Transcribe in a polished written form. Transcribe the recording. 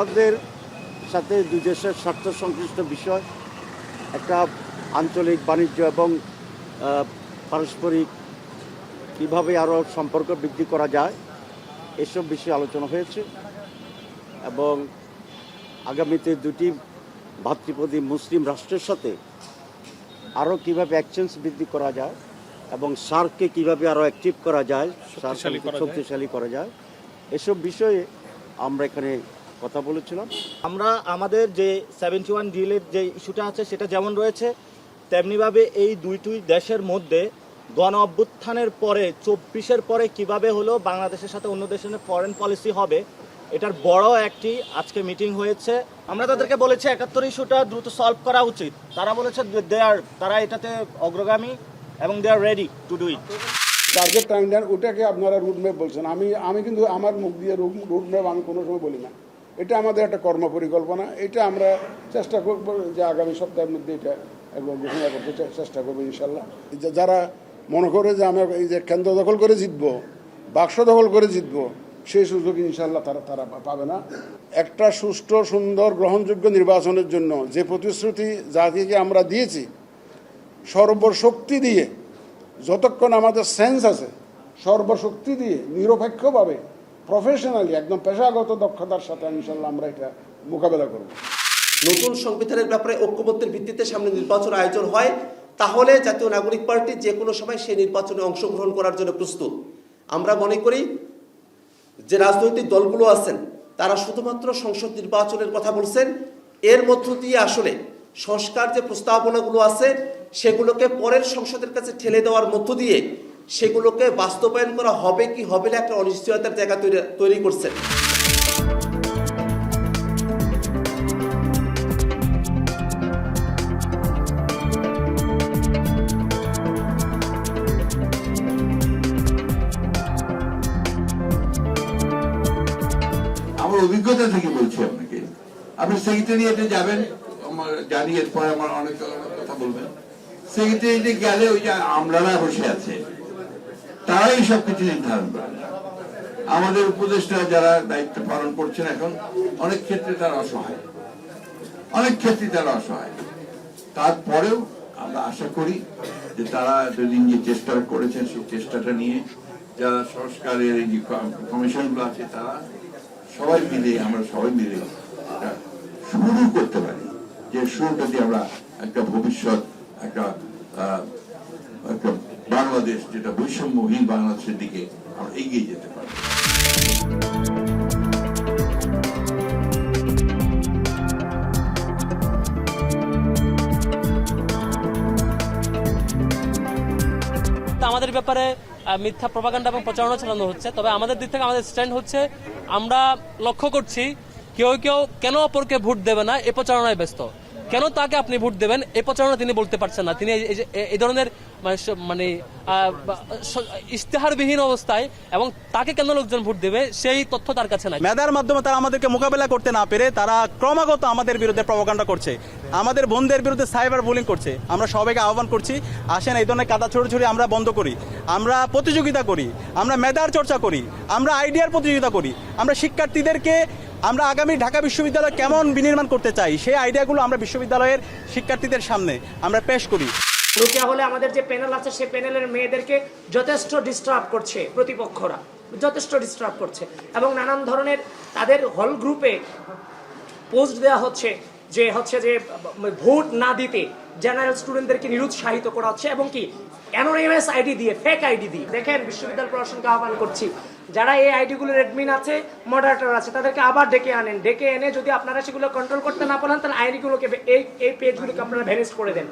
আমাদের সাথে দুই দেশের স্বার্থ সংশ্লিষ্ট বিষয়, একটা আঞ্চলিক বাণিজ্য এবং পারস্পরিক কীভাবে আরও সম্পর্ক বৃদ্ধি করা যায় এসব বিষয়ে আলোচনা হয়েছে এবং আগামীতে দুটি ভাতৃপ্রতিম মুসলিম রাষ্ট্রের সাথে আরও কীভাবে এক্সচেঞ্জ বৃদ্ধি করা যায় এবং সার্ককে কীভাবে আরও অ্যাক্টিভ করা যায়, শক্তিশালী করা যায় এসব বিষয়ে আমরা এখানে কথা বলেছিলাম। আমরা আমাদের যে 71 ডিলের যে ইস্যুটা আছে সেটা যেমন রয়েছে, তেমনিভাবে এই দুইটি দেশের মধ্যে গণ অভ্যুত্থানের পরে 24-এর পরে কিভাবে হলো বাংলাদেশের সাথে অন্য দেশের ফরেন পলিসি হবে, এটার বড় একটি আজকে মিটিং হয়েছে। আমরা তাদেরকে বলেছি 71 ইস্যুটা দ্রুত সলভ করা উচিত। তারা বলেছে তারা এটাতে অগ্রগামী এবং they are ready to do it. Target timeline ওটাকে আপনারা রুটম্যাপ বলছেন, আমি কিন্তু আমার মুখ দিয়ে রুটম্যাপ আমি কোনো সময় বলি না। এটা আমাদের একটা কর্মপরিকল্পনা, এটা আমরা চেষ্টা করব যে আগামী সপ্তাহের মধ্যে এটা একবার ঘোষণা করতে চেষ্টা করবো ইনশাল্লাহ। যারা মনে করে যে আমরা এই যে কেন্দ্র দখল করে জিতবো, বাক্স দখল করে জিতবো, সেই সুযোগ ইনশাল্লাহ তারা পাবে না। একটা সুষ্ঠু সুন্দর গ্রহণযোগ্য নির্বাচনের জন্য যে প্রতিশ্রুতি জাতিকে আমরা দিয়েছি, সর্বশক্তি দিয়ে, যতক্ষণ আমাদের সেন্স আছে, সর্বশক্তি দিয়ে নিরপেক্ষভাবে প্রফেশনালি একদম পেশাগত দক্ষতার সাথে ইনশাল্লাহ আমরা এটা মোকাবেলা করব। নতুন সংবিধানের ব্যাপারে ঐক্যমত্যের ভিত্তিতে সামনে নির্বাচন আয়োজন হয়, তাহলে জাতীয় নাগরিক পার্টি যে কোনো সময় সেই নির্বাচনে অংশগ্রহণ করার জন্য প্রস্তুত। আমরা মনে করি যে রাজনৈতিক দলগুলো আছেন তারা শুধুমাত্র সংসদ নির্বাচনের কথা বলছেন, এর মধ্য দিয়ে আসলে সংস্কার যে প্রস্তাবনাগুলো আছে সেগুলোকে পরের সংসদের কাছে ঠেলে দেওয়ার মধ্য দিয়ে সেগুলোকে বাস্তবায়ন করা হবে কি হবে না একটা অনিশ্চয়তার জায়গা তৈরি করছে। আমার অভিজ্ঞতা থেকে বলছি আপনাকে, আপনি সেক্রেটারিয়েটে যাবেন, জানি এরপরে আমার অনেক কথা বলবেন। সেক্রেটারিয়েটে গেলে ওই যে আমলারা বসে আছে, তারাই সবকিছু নির্ধারণ করে। আমাদের উপদেষ্টা যারা দায়িত্ব পালন করছেন এখন অনেক ক্ষেত্রে তারা অসহায়, তারপরেও আমরা আশা করি যে তারা এতদিন যে চেষ্টা করেছেন সেই চেষ্টাটা নিয়ে যারা সংস্কারের এই যে কমিশনগুলো আছে তারা আমরা সবাই মিলে এটা শুরু করতে পারি, যে শুরুটা দিয়ে আমরা একটা ভবিষ্যৎ একটা বাংলাদেশ যেটা বৈষম্যহীন বাংলাদেশের দিকে আমরা এগিয়ে যেতে পারি। আমাদের ব্যাপারে মিথ্যা প্রপাগান্ডা এবং প্রচারণা চালানো হচ্ছে, তবে আমাদের দিক থেকে আমাদের স্ট্যান্ড হচ্ছে, আমরা লক্ষ্য করছি কেউ কেন অপরকে ভোট দেবে না এ প্রচারণায় ব্যস্ত, কেন তাকে আপনি ভোট দেবেন এই প্রচারণা তিনি বলতে পারছেন না। তিনি এই ধরনের মানে ইশতেহারবিহীন অবস্থায় এবং তাকে কেন লোকজন ভোট দেবে সেই তথ্য তার কাছে নাই। মেধার মাধ্যমে তারা আমাদেরকে মোকাবেলা করতে না পেরে তারা ক্রমাগত আমাদের বিরুদ্ধে প্রপাগান্ডা করছে, আমাদের বোনদের বিরুদ্ধে সাইবার বুলিং করছে। আমরা সবাইকে আহ্বান করছি, আসেন এই ধরনের কাদা ছড়ি আমরা বন্ধ করি, আমরা প্রতিযোগিতা করি, আমরা মেধার চর্চা করি, আমরা আইডিয়ার প্রতিযোগিতা করি, আমরা শিক্ষার্থীদেরকে আমরা আগামী ঢাকা বিশ্ববিদ্যালয় কেমন বিনির্মাণ করতে চাই সেই আইডিয়াগুলো আমরা বিশ্ববিদ্যালয়ের শিক্ষার্থীদের সামনে আমরা পেশ করি। রোকেয়া হলে আমাদের যে প্যানেল আছে সেই প্যানেলের মেয়েদেরকে যথেষ্ট ডিস্টার্ব করছে, প্রতিপক্ষরা যথেষ্ট ডিস্টার্ব করছে এবং নানান ধরনের তাদের হল গ্রুপে পোস্ট দেওয়া হচ্ছে যে ভোট না দিতে জেনারেল স্টুডেন্টদেরকে নিরুৎসাহিত করা হচ্ছে এবং কি অ্যানোনিমাস আইডি দিয়ে, ফেক আইডি দিয়ে। দেখেন, বিশ্ববিদ্যালয় প্রশাসনকে আহ্বান করছি, যারা এই আইডিগুলোর অ্যাডমিন আছে, মডারেটর আছে, তাদেরকে আবার ডেকে এনে যদি আপনারা সেগুলো কন্ট্রোল করতে না পারেন তাহলে আইডিগুলোকে এই পেজগুলোকে আপনারা ভ্যানিশ করে দেন।